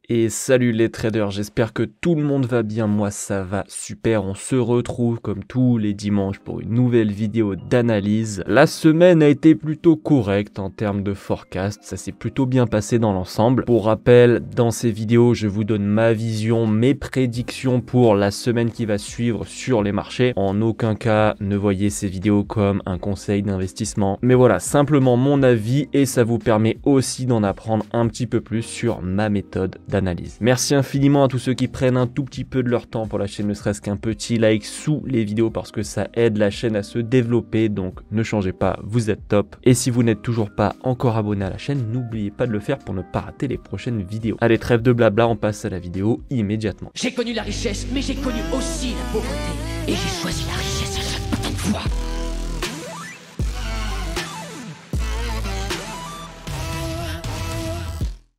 Et salut les traders, j'espère que tout le monde va bien, moi ça va super, on se retrouve comme tous les dimanches pour une nouvelle vidéo d'analyse. La semaine a été plutôt correcte en termes de forecast, ça s'est plutôt bien passé dans l'ensemble. Pour rappel, dans ces vidéos, je vous donne ma vision, mes prédictions pour la semaine qui va suivre sur les marchés. En aucun cas, ne voyez ces vidéos comme un conseil d'investissement, mais voilà, simplement mon avis et ça vous permet aussi d'en apprendre un petit peu plus sur ma méthode d'analyse. Merci infiniment à tous ceux qui prennent un tout petit peu de leur temps pour la chaîne, ne serait-ce qu'un petit like sous les vidéos parce que ça aide la chaîne à se développer, donc ne changez pas, vous êtes top. Et si vous n'êtes toujours pas encore abonné à la chaîne, n'oubliez pas de le faire pour ne pas rater les prochaines vidéos. Allez, trêve de blabla, on passe à la vidéo immédiatement. J'ai connu la richesse, mais j'ai connu aussi la pauvreté. Et j'ai choisi la richesse à chaque putain de fois.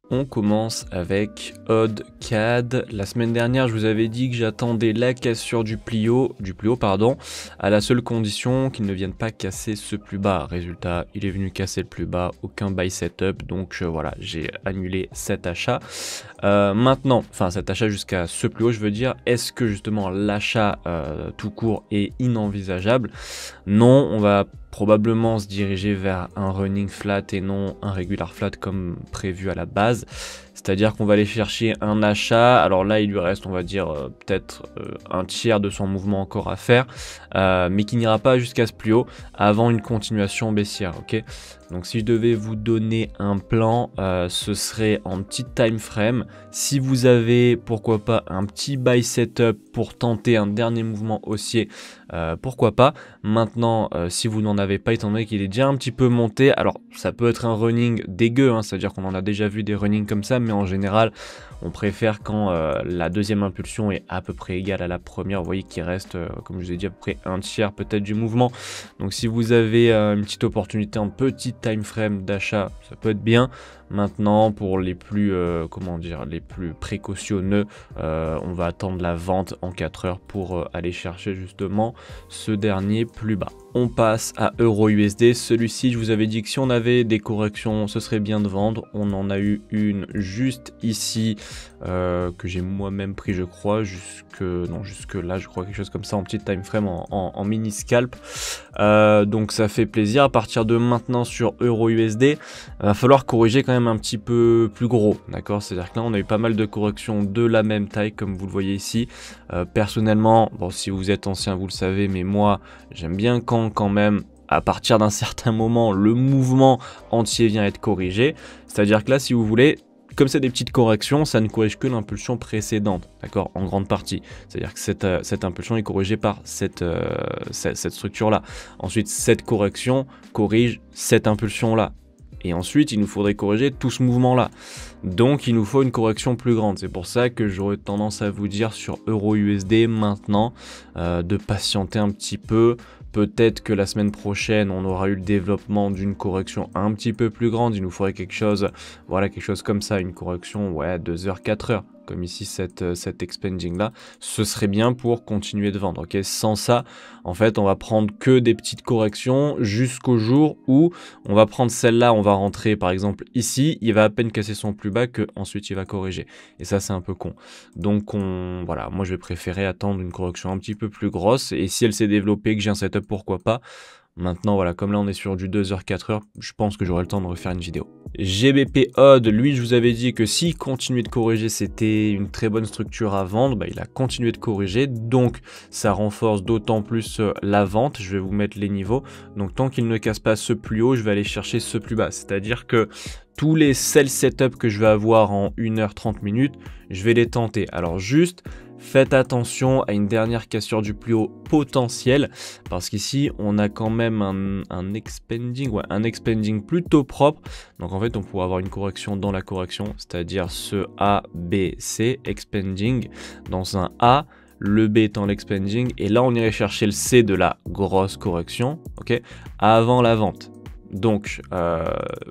On commence avec Odd CAD. La semaine dernière, je vous avais dit que j'attendais la cassure du plus haut, à la seule condition qu'il ne vienne pas casser ce plus bas. Résultat, il est venu casser le plus bas, aucun buy setup, donc voilà, j'ai annulé cet achat. Maintenant, enfin cet achat jusqu'à ce plus haut, je veux dire, est-ce que justement l'achat tout court est inenvisageable? Non, on va probablement se diriger vers un running flat et non un regular flat comme prévu à la base. C'est-à-dire qu'on va aller chercher un achat, alors là il lui reste on va dire peut-être un tiers de son mouvement encore à faire, mais qui n'ira pas jusqu'à ce plus haut avant une continuation baissière, ok? Donc si je devais vous donner un plan, ce serait en petit time frame. Si vous avez pourquoi pas un petit buy setup pour tenter un dernier mouvement haussier, pourquoi pas. Maintenant, si vous n'en avez pas, étant donné qu'il est déjà un petit peu monté, alors ça peut être un running dégueu, hein, c'est-à-dire qu'on en a déjà vu des runnings comme ça, mais en général, on préfère quand la deuxième impulsion est à peu près égale à la première. Vous voyez qu'il reste, comme je vous ai dit, à peu près un tiers peut-être du mouvement. Donc si vous avez une petite opportunité en petit time frame d'achat, ça peut être bien. Maintenant, pour les plus, les plus précautionneux, on va attendre la vente en 4 heures pour aller chercher justement ce dernier plus bas. On passe à Euro-USD. Celui-ci, je vous avais dit que si on avait des corrections, ce serait bien de vendre. On en a eu une juste ici, que j'ai moi-même pris, je crois, jusque là, je crois, quelque chose comme ça, en petit time frame, en mini scalp. Donc ça fait plaisir. À partir de maintenant sur Euro-USD, va falloir corriger quand même un petit peu plus gros, d'accord? C'est-à-dire que là, on a eu pas mal de corrections de la même taille, comme vous le voyez ici. Personnellement, bon, si vous êtes ancien, vous le savez, mais moi, j'aime bien quand même, à partir d'un certain moment, le mouvement entier vient être corrigé. C'est-à-dire que là, si vous voulez, comme c'est des petites corrections, ça ne corrige que l'impulsion précédente, d'accord, en grande partie. C'est-à-dire que cette impulsion est corrigée par cette structure-là. Ensuite, cette correction corrige cette impulsion-là. Et ensuite, il nous faudrait corriger tout ce mouvement-là. Donc, il nous faut une correction plus grande. C'est pour ça que j'aurais tendance à vous dire sur Euro-USD maintenant de patienter un petit peu. Peut-être que la semaine prochaine, on aura eu le développement d'une correction un petit peu plus grande. Il nous faudrait quelque chose, voilà, quelque chose comme ça, une correction, ouais, 2 heures, 4 heures. Comme ici cette expanding là, ce serait bien pour continuer de vendre, ok? Sans ça, en fait, on va prendre que des petites corrections jusqu'au jour où on va prendre celle-là, on va rentrer par exemple ici, il va à peine casser son plus bas que ensuite il va corriger. Et ça, c'est un peu con. Donc, voilà, moi je vais préférer attendre une correction un petit peu plus grosse. Et si elle s'est développée, que j'ai un setup, pourquoi pas? Maintenant, voilà, comme là on est sur du 2 heures, 4 heures, je pense que j'aurai le temps de refaire une vidéo. GBP Odd, lui, je vous avais dit que s'il continuait de corriger, c'était une très bonne structure à vendre. Bah, il a continué de corriger, donc ça renforce d'autant plus la vente. Je vais vous mettre les niveaux. Donc tant qu'il ne casse pas ce plus haut, je vais aller chercher ce plus bas. C'est-à-dire que tous les sell setup que je vais avoir en 1 heure 30 minutes, je vais les tenter. Alors juste, faites attention à une dernière cassure du plus haut potentiel, parce qu'ici, on a quand même un expanding plutôt propre. Donc en fait, on pourrait avoir une correction dans la correction, c'est-à-dire ce A, B, C, expanding, dans un A, le B étant l'expanding, et là, on irait chercher le C de la grosse correction, ok, avant la vente. Donc,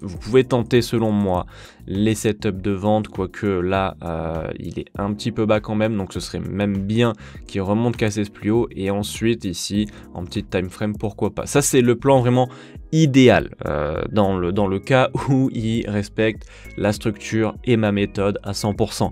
vous pouvez tenter selon moi les setups de vente, quoique là, il est un petit peu bas quand même, donc ce serait même bien qu'il remonte casser ce plus haut, et ensuite ici, en petit time frame, pourquoi pas. Ça, c'est le plan vraiment idéal dans le cas où il respecte la structure et ma méthode à 100%.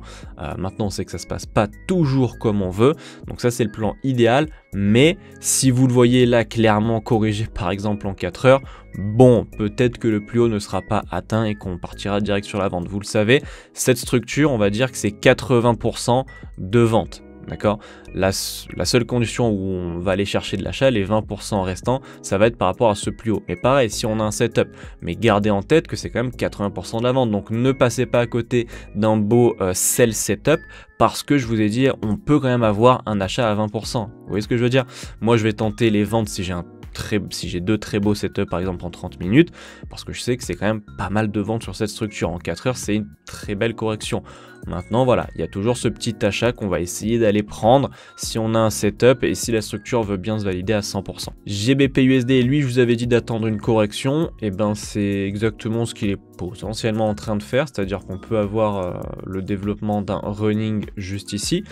Maintenant on sait que ça se passe pas toujours comme on veut, donc ça c'est le plan idéal, mais si vous le voyez là clairement corrigé par exemple en 4 heures, bon, peut-être que le plus haut ne sera pas atteint et qu'on partira direct sur la vente. Vous le savez, cette structure, on va dire que c'est 80% de vente. D'accord ? La seule condition où on va aller chercher de l'achat, les 20% restants, ça va être par rapport à ce plus haut. Mais pareil, si on a un setup, mais gardez en tête que c'est quand même 80% de la vente. Donc ne passez pas à côté d'un beau sell setup parce que je vous ai dit, on peut quand même avoir un achat à 20%. Vous voyez ce que je veux dire ? Moi, je vais tenter les ventes si j'ai deux très beaux setups par exemple en 30 minutes, parce que je sais que c'est quand même pas mal de ventes sur cette structure. En 4 heures, c'est une très belle correction. Maintenant, voilà, il y a toujours ce petit achat qu'on va essayer d'aller prendre si on a un setup et si la structure veut bien se valider à 100%. GBP-USD, lui, je vous avais dit d'attendre une correction, et ben c'est exactement ce qu'il est potentiellement en train de faire, c'est-à-dire qu'on peut avoir le développement d'un running juste ici.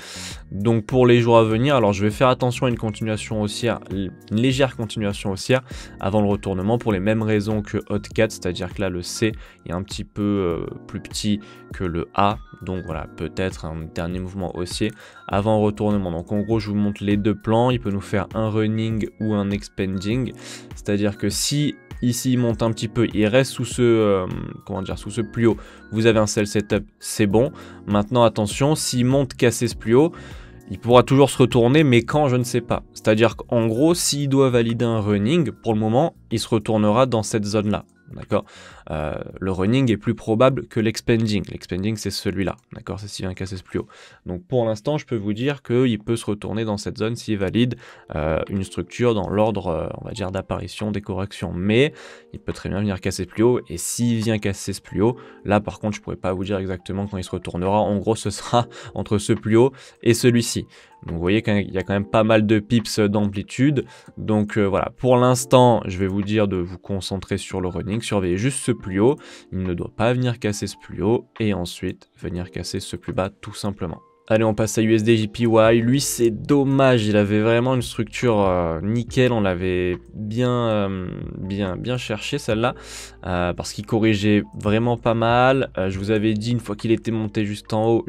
Donc pour les jours à venir, alors je vais faire attention à une continuation haussière, une légère continuation haussière avant le retournement pour les mêmes raisons que HotCat, c'est-à-dire que là le C est un petit peu plus petit que le A, donc voilà, peut-être un dernier mouvement haussier avant le retournement. Donc en gros, je vous montre les deux plans, il peut nous faire un running ou un expanding, c'est-à-dire que si ici il monte un petit peu, il reste sous ce sous ce plus haut, vous avez un sell setup, c'est bon. Maintenant attention, s'il monte casser ce plus haut, il pourra toujours se retourner, mais quand, je ne sais pas. C'est-à-dire qu'en gros, s'il doit valider un running, pour le moment, il se retournera dans cette zone-là. D'accord. Le running est plus probable que l'expanding. L'expanding, c'est celui-là. D'accord. C'est s'il vient casser ce plus haut. Donc pour l'instant, je peux vous dire qu'il peut se retourner dans cette zone s'il valide une structure dans l'ordre, on va dire, d'apparition des corrections. Mais il peut très bien venir casser plus haut. Et s'il vient casser ce plus haut, là par contre, je ne pourrais pas vous dire exactement quand il se retournera. En gros, ce sera entre ce plus haut et celui-ci. Donc vous voyez qu'il y a quand même pas mal de pips d'amplitude. Donc voilà, pour l'instant, je vais vous dire de vous concentrer sur le running, surveillez juste ce plus haut. Il ne doit pas venir casser ce plus haut et ensuite venir casser ce plus bas tout simplement. Allez, on passe à USD-JPY. Lui, c'est dommage, il avait vraiment une structure nickel, on l'avait bien cherché celle-là, parce qu'il corrigeait vraiment pas mal. Je vous avais dit, une fois qu'il était monté jusqu'en haut,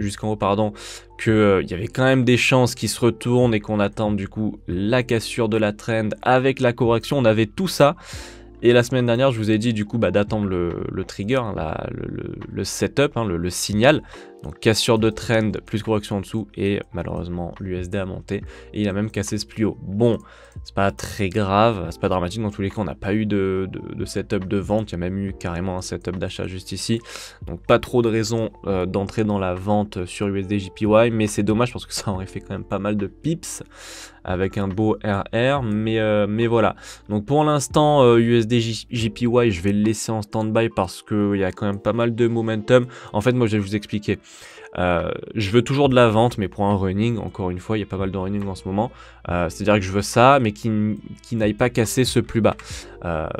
qu'il y avait quand même des chances qu'il se retourne et qu'on attende du coup la cassure de la trend avec la correction. On avait tout ça. Et la semaine dernière, je vous ai dit du coup d'attendre le trigger, hein, le setup, hein, le signal. Donc cassure de trend, plus correction en dessous, et malheureusement l'USD a monté, et il a même cassé ce plus haut. Bon, c'est pas très grave, c'est pas dramatique, dans tous les cas on n'a pas eu de setup de vente, il y a même eu carrément un setup d'achat juste ici, donc pas trop de raison d'entrer dans la vente sur USD-JPY, mais c'est dommage parce que ça aurait fait quand même pas mal de pips, avec un beau RR, mais voilà. Donc pour l'instant, USD-JPY, je vais le laisser en stand-by parce qu'il y a quand même pas mal de momentum. En fait, moi je vais vous expliquer. Je veux toujours de la vente, mais pour un running, encore une fois, il y a pas mal de running en ce moment. C'est-à-dire que je veux ça, mais qui n'aille pas casser ce plus bas.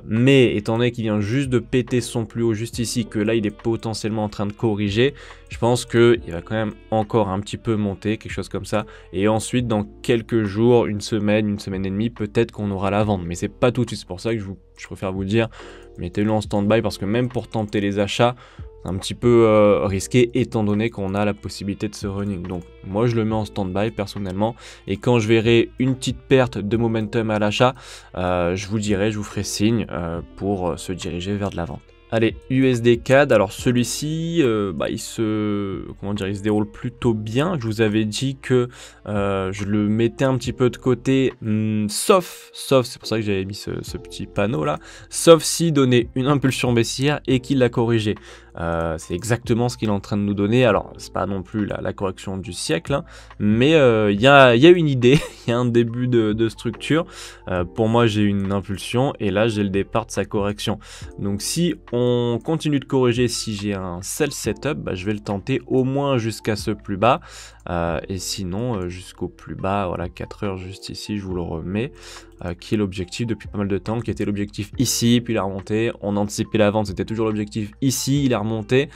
Mais étant donné qu'il vient juste de péter son plus haut juste ici, que là il est potentiellement en train de corriger, je pense qu'il va quand même encore un petit peu monter, quelque chose comme ça. Et ensuite, dans quelques jours, une semaine et demie, peut-être qu'on aura la vente. Mais c'est pas tout de suite, c'est pour ça que je préfère vous le dire, mettez-le en stand-by, parce que même pour tenter les achats, c'est un petit peu risqué étant donné qu'on a la possibilité de ce running. Donc moi je le mets en stand-by personnellement, et quand je verrai une petite perte de momentum à l'achat, je vous dirai, je vous ferai signe pour se diriger vers de la vente. Allez, USD CAD, alors celui-ci, il se déroule plutôt bien. Je vous avais dit que je le mettais un petit peu de côté, sauf, c'est pour ça que j'avais mis ce petit panneau là, sauf s'il donnait une impulsion baissière et qu'il l'a corrigé. C'est exactement ce qu'il est en train de nous donner. Alors c'est pas non plus la correction du siècle, hein, mais il y a une idée, il y a un début de structure. Pour moi j'ai une impulsion et là j'ai le départ de sa correction. Donc si on continue de corriger, si j'ai un sell setup, je vais le tenter au moins jusqu'à ce plus bas, et sinon jusqu'au plus bas, voilà, 4 heures juste ici, je vous le remets, qui est l'objectif depuis pas mal de temps, qui était l'objectif ici, puis il a remonté, on anticipait la vente, c'était toujours l'objectif ici, il a remonté.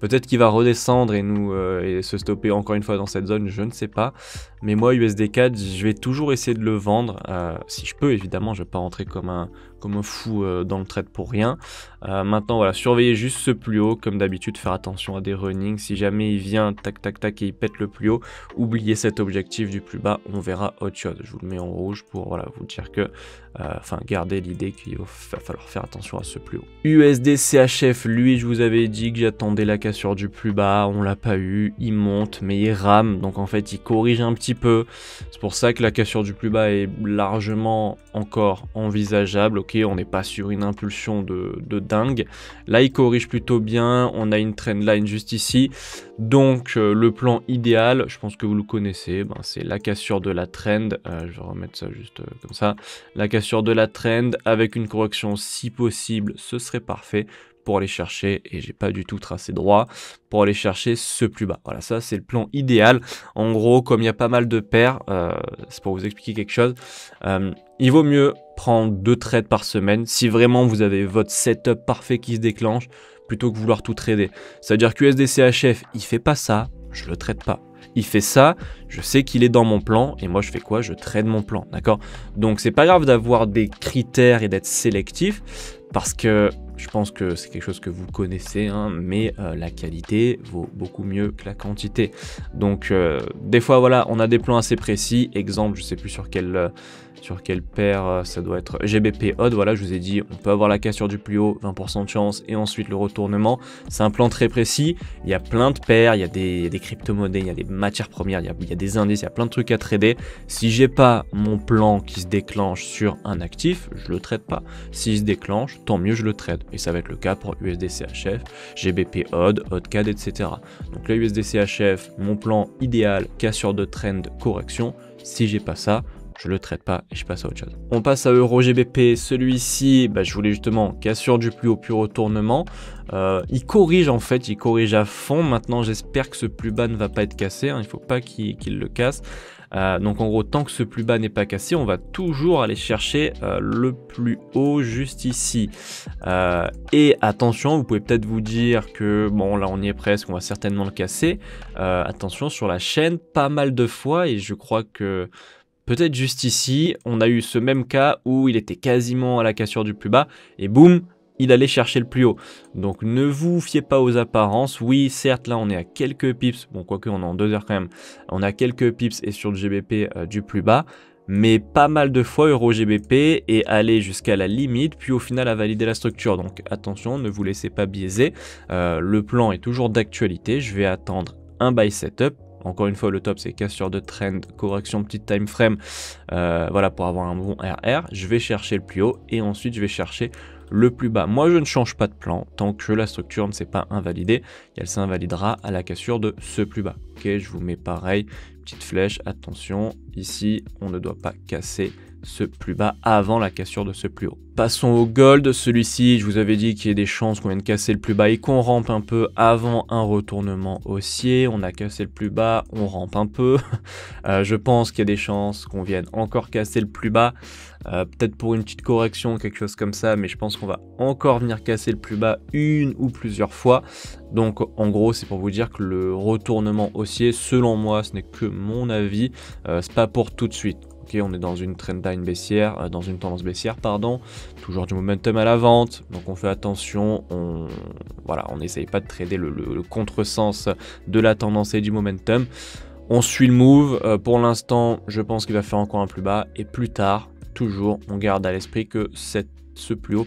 Peut-être qu'il va redescendre et se stopper encore une fois dans cette zone, je ne sais pas. Mais moi, USD CAD, je vais toujours essayer de le vendre. Si je peux, évidemment, je ne vais pas rentrer comme comme un fou dans le trade pour rien. Maintenant, voilà, surveillez juste ce plus haut, comme d'habitude, faire attention à des runnings. Si jamais il vient, tac, tac, tac, et il pète le plus haut, oubliez cet objectif du plus bas, on verra autre chose. Je vous le mets en rouge pour voilà, vous dire que, garder l'idée qu'il va falloir faire attention à ce plus haut. USD CHF, lui, je vous avais dit que j'attendais la cassure du plus bas, on l'a pas eu, il monte, mais il rame, donc en fait, il corrige un petit peu. C'est pour ça que la cassure du plus bas est largement encore envisageable. Ok, on n'est pas sur une impulsion de dingue. Là, il corrige plutôt bien. On a une trendline juste ici. Donc, le plan idéal, je pense que vous le connaissez, c'est la cassure de la trend. Je vais remettre ça juste comme ça. La cassure de la trend avec une correction si possible, ce serait parfait pour aller chercher, et j'ai pas du tout tracé droit, pour aller chercher ce plus bas. Voilà, ça c'est le plan idéal. En gros, comme il y a pas mal de paires, c'est pour vous expliquer quelque chose, il vaut mieux prendre 2 trades par semaine si vraiment vous avez votre setup parfait qui se déclenche, plutôt que vouloir tout trader. Ça veut dire que USDCHF, il fait pas ça, je le trade pas. Il fait ça, je sais qu'il est dans mon plan, et moi je fais quoi? Je trade mon plan, d'accord? Donc c'est pas grave d'avoir des critères et d'être sélectif, parce que je pense que c'est quelque chose que vous connaissez, hein, mais la qualité vaut beaucoup mieux que la quantité. Donc des fois, voilà, on a des plans assez précis. Exemple, je sais plus sur quelle paire, ça doit être GBP Odd, voilà, je vous ai dit, on peut avoir la cassure du plus haut, 20% de chance, et ensuite le retournement. C'est un plan très précis, il y a plein de paires, il y a des crypto-monnaies, il y a des matières premières, il y a des indices, il y a plein de trucs à trader. Si j'ai pas mon plan qui se déclenche sur un actif, je le trade pas. S'il se déclenche, tant mieux, je le trade. Et ça va être le cas pour USDCHF, GBP Odd, OddCAD, etc. Donc là, USDCHF, mon plan idéal, cassure de trend, correction. Si j'ai pas ça, je le traite pas et je passe à autre chose. On passe à Euro GBP, celui-ci, je voulais justement cassure du plus haut puis retournement. Il corrige en fait, il corrige à fond. Maintenant, j'espère que ce plus bas ne va pas être cassé, hein, il ne faut pas qu'il le casse. Donc en gros, tant que ce plus bas n'est pas cassé, on va toujours aller chercher le plus haut juste ici. Et attention, vous pouvez peut-être vous dire que bon, là on y est presque, on va certainement le casser. Attention, sur la chaîne, pas mal de fois, et je crois que peut-être juste ici, on a eu ce même cas où il était quasiment à la cassure du plus bas, et boum, il allait chercher le plus haut. Donc ne vous fiez pas aux apparences. Oui, certes, là on est à quelques pips, bon quoique on est en 2 heures quand même, on a quelques pips et sur le GBP du plus bas, mais pas mal de fois Euro GBP et aller jusqu'à la limite, puis au final à valider la structure. Donc attention, ne vous laissez pas biaiser, le plan est toujours d'actualité, je vais attendre un buy setup. Encore une fois, le top, c'est cassure de trend, correction, petite time frame, voilà, pour avoir un bon RR. Je vais chercher le plus haut et ensuite, je vais chercher le plus bas. Moi, je ne change pas de plan tant que la structure ne s'est pas invalidée. Et elle s'invalidera à la cassure de ce plus bas. Ok, je vous mets pareil, petite flèche, attention. Ici, on ne doit pas casser ce plus bas avant la cassure de ce plus haut. Passons au gold, celui-ci, je vous avais dit qu'il y a des chances qu'on vienne casser le plus bas et qu'on rampe un peu avant un retournement haussier. On a cassé le plus bas, on rampe un peu. Je pense qu'il y a des chances qu'on vienne encore casser le plus bas, peut-être pour une petite correction, quelque chose comme ça, mais je pense qu'on va encore venir casser le plus bas une ou plusieurs fois. Donc en gros, c'est pour vous dire que le retournement haussier, selon moi, ce n'est que mon avis, c'est pas pour tout de suite. Ok, on est dans une trendline baissière, dans une tendance baissière, pardon, toujours du momentum à la vente, donc on fait attention, on n'essaye pas de trader le contresens de la tendance et du momentum. On suit le move, pour l'instant, je pense qu'il va faire encore un plus bas, et plus tard, toujours, on garde à l'esprit que ce plus haut,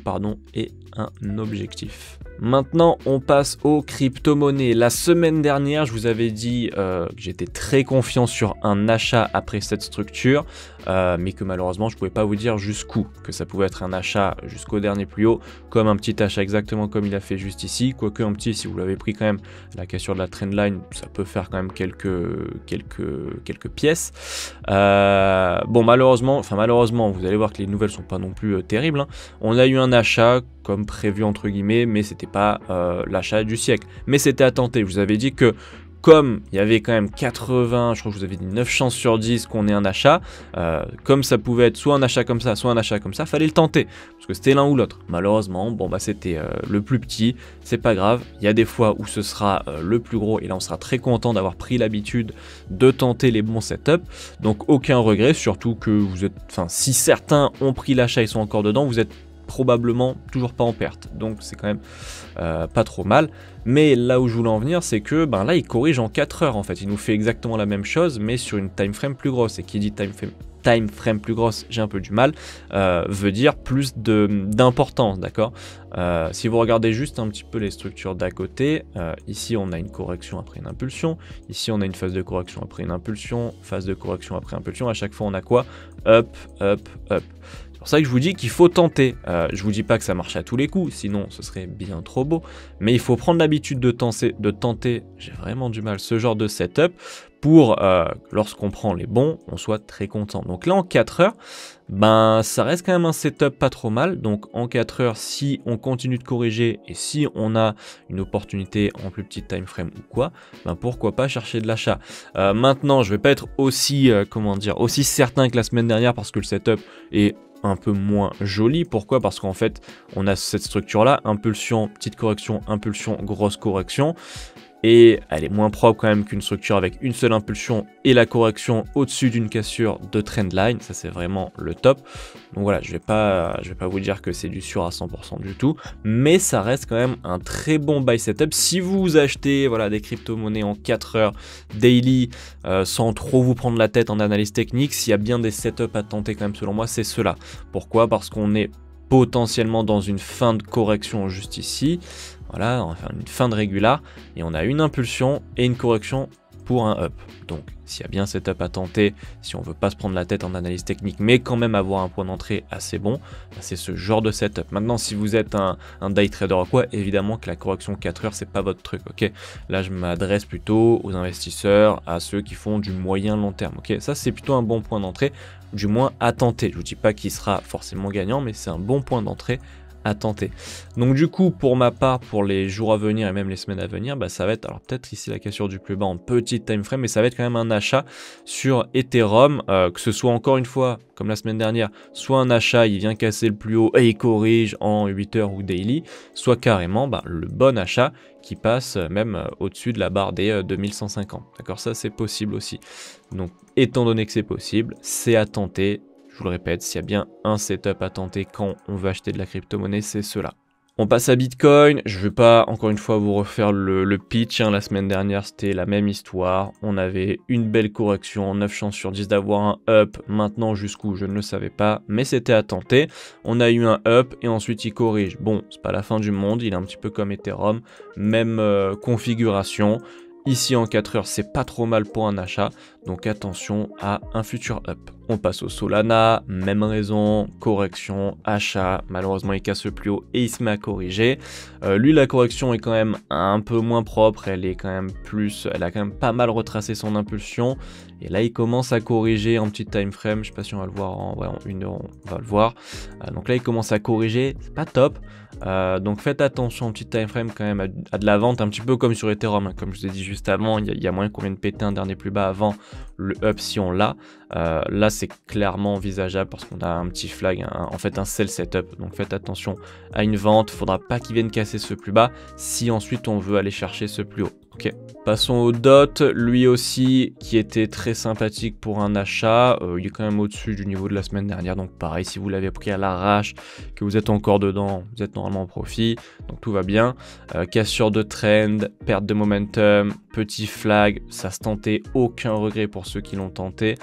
est un objectif. Maintenant, on passe aux crypto-monnaies. La semaine dernière, je vous avais dit que j'étais très confiant sur un achat après cette structure, mais que malheureusement, je ne pouvais pas vous dire jusqu'où, que ça pouvait être un achat jusqu'au dernier plus haut, comme un petit achat exactement comme il a fait juste ici, quoique un petit, si vous l'avez pris quand même, la cassure de la trendline, ça peut faire quand même quelques pièces. Bon, malheureusement, vous allez voir que les nouvelles sont pas non plus terribles, hein. On a eu un achat comme prévu entre guillemets, mais c'était pas l'achat du siècle. Mais c'était à tenter. Je vous avais dit que comme il y avait quand même 80, je crois que je vous avais dit 9 chances sur 10 qu'on ait un achat, comme ça pouvait être soit un achat comme ça, soit un achat comme ça, fallait le tenter, parce que c'était l'un ou l'autre. Malheureusement, bon bah c'était le plus petit, c'est pas grave, il y a des fois où ce sera le plus gros, et là on sera très content d'avoir pris l'habitude de tenter les bons setups, donc aucun regret, surtout que vous êtes, si certains ont pris l'achat et sont encore dedans, vous êtes probablement toujours pas en perte, donc c'est quand même pas trop mal. Mais là où je voulais en venir, c'est que là il corrige en 4 heures en fait, il nous fait exactement la même chose mais sur une time frame plus grosse, et qui dit time frame plus grosse, j'ai un peu du mal, veut dire plus d'importance, d'accord. Si vous regardez juste un petit peu les structures d'à côté, ici on a une correction après une impulsion, ici on a une phase de correction après une impulsion, phase de correction après impulsion, à chaque fois on a quoi? Up, up, up. C'est pour ça que je vous dis qu'il faut tenter. Je vous dis pas que ça marche à tous les coups, sinon ce serait bien trop beau, mais il faut prendre l'habitude de tenter, j'ai vraiment du mal, ce genre de setup, pour lorsqu'on prend les bons, on soit très content. Donc là en 4 heures, ça reste quand même un setup pas trop mal. Donc en 4 heures, si on continue de corriger et si on a une opportunité en plus petite time frame ou quoi, pourquoi pas chercher de l'achat. Maintenant, je vais pas être aussi aussi certain que la semaine dernière parce que le setup est un peu moins joli. Pourquoi? Parce qu'en fait, on a cette structure là, impulsion, petite correction, impulsion, grosse correction. Et elle est moins propre quand même qu'une structure avec une seule impulsion et la correction au-dessus d'une cassure de trendline. Ça c'est vraiment le top. Donc voilà, je vais pas vous dire que c'est du sûr à 100% du tout, mais ça reste quand même un très bon buy setup. Si vous achetez des crypto-monnaies en 4 heures daily, sans trop vous prendre la tête en analyse technique, s'il y a bien des setups à tenter quand même selon moi, c'est cela. Pourquoi? Parce qu'on est potentiellement dans une fin de correction juste ici. Voilà, on va faire une fin de régular et on a une impulsion et une correction pour un up. Donc s'il y a bien cet up à tenter, si on veut pas se prendre la tête en analyse technique mais quand même avoir un point d'entrée assez bon, c'est ce genre de setup. Maintenant si vous êtes un day trader ou quoi, évidemment que la correction 4 heures c'est pas votre truc, ok. Là je m'adresse plutôt aux investisseurs, à ceux qui font du moyen long terme, ok. Ça c'est plutôt un bon point d'entrée, du moins à tenter. Je vous dis pas qu'il sera forcément gagnant, mais c'est un bon point d'entrée à tenter. Donc du coup pour ma part, pour les jours à venir et même les semaines à venir, ça va être, alors peut-être ici la cassure du plus bas en petite time frame, mais ça va être quand même un achat sur Ethereum, que ce soit encore une fois comme la semaine dernière, soit un achat, il vient casser le plus haut et il corrige en 8 heures ou daily, soit carrément le bon achat qui passe même au-dessus de la barre des 2150. D'accord, ça c'est possible aussi. Donc étant donné que c'est possible, c'est à tenter. Je vous le répète, s'il y a bien un setup à tenter quand on veut acheter de la crypto-monnaie, c'est cela. On passe à Bitcoin. Je ne vais pas encore une fois vous refaire le pitch. La semaine dernière, c'était la même histoire. On avait une belle correction, 9 chances sur 10 d'avoir un up. Maintenant, jusqu'où, je ne le savais pas, mais c'était à tenter. On a eu un up et ensuite il corrige. Bon, c'est pas la fin du monde. Il est un petit peu comme Ethereum, même configuration. Ici en 4 heures, c'est pas trop mal pour un achat, donc attention à un futur up. On passe au Solana, même raison, correction, achat, malheureusement il casse le plus haut et il se met à corriger. Lui la correction est quand même un peu moins propre, elle a quand même pas mal retracé son impulsion. Et là il commence à corriger en petit time frame, je sais pas si on va le voir en 1 heure, on va le voir. Donc là il commence à corriger, c'est pas top. Donc faites attention au petit time frame quand même à de la vente, un petit peu comme sur Ethereum, comme je vous ai dit juste avant, il y a moyen qu'on vienne péter un dernier plus bas avant le up si on l'a. Là c'est clairement envisageable parce qu'on a un petit flag, en fait un sell setup, donc faites attention à une vente, faudra pas qu'il vienne casser ce plus bas si ensuite on veut aller chercher ce plus haut. Ok, passons au DOT, lui aussi qui était très sympathique pour un achat, il est quand même au-dessus du niveau de la semaine dernière, donc pareil, si vous l'avez pris à l'arrache, que vous êtes encore dedans, vous êtes normalement en profit, donc tout va bien. Cassure de trend, perte de momentum, petit flag, ça se tentait, aucun regret pour ceux qui l'ont tenté.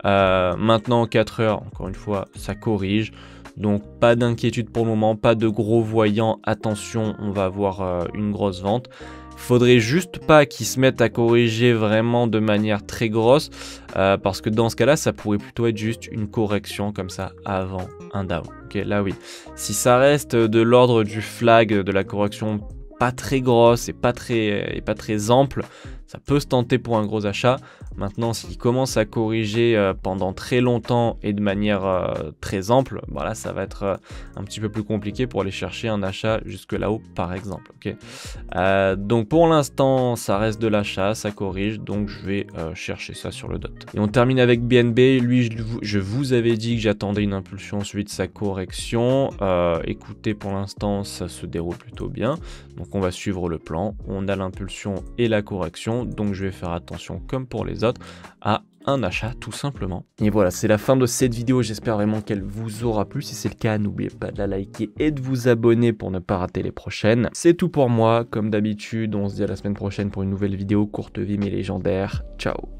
Maintenant en 4 heures, encore une fois, ça corrige. Donc pas d'inquiétude pour le moment, pas de gros voyants, attention, on va avoir une grosse vente. Faudrait juste pas qu'ils se mettent à corriger vraiment de manière très grosse, parce que dans ce cas-là, ça pourrait plutôt être juste une correction comme ça avant un down. Ok, là oui. Si ça reste de l'ordre du flag, de la correction pas très grosse et pas très ample, ça peut se tenter pour un gros achat. Maintenant, s'il commence à corriger pendant très longtemps et de manière très ample, voilà, ça va être un petit peu plus compliqué pour aller chercher un achat jusque là-haut, par exemple. Okay, donc pour l'instant, ça reste de l'achat, ça corrige, donc je vais chercher ça sur le DOT. Et on termine avec BNB. Lui, je vous avais dit que j'attendais une impulsion suite sa correction. Écoutez, pour l'instant, ça se déroule plutôt bien. Donc on va suivre le plan. On a l'impulsion et la correction. conditions, donc je vais faire attention comme pour les autres à un achat tout simplement. Et voilà, c'est la fin de cette vidéo, j'espère vraiment qu'elle vous aura plu. Si c'est le cas, n'oubliez pas de la liker et de vous abonner pour ne pas rater les prochaines. C'est tout pour moi, comme d'habitude, on se dit à la semaine prochaine pour une nouvelle vidéo courte vie mais légendaire. Ciao.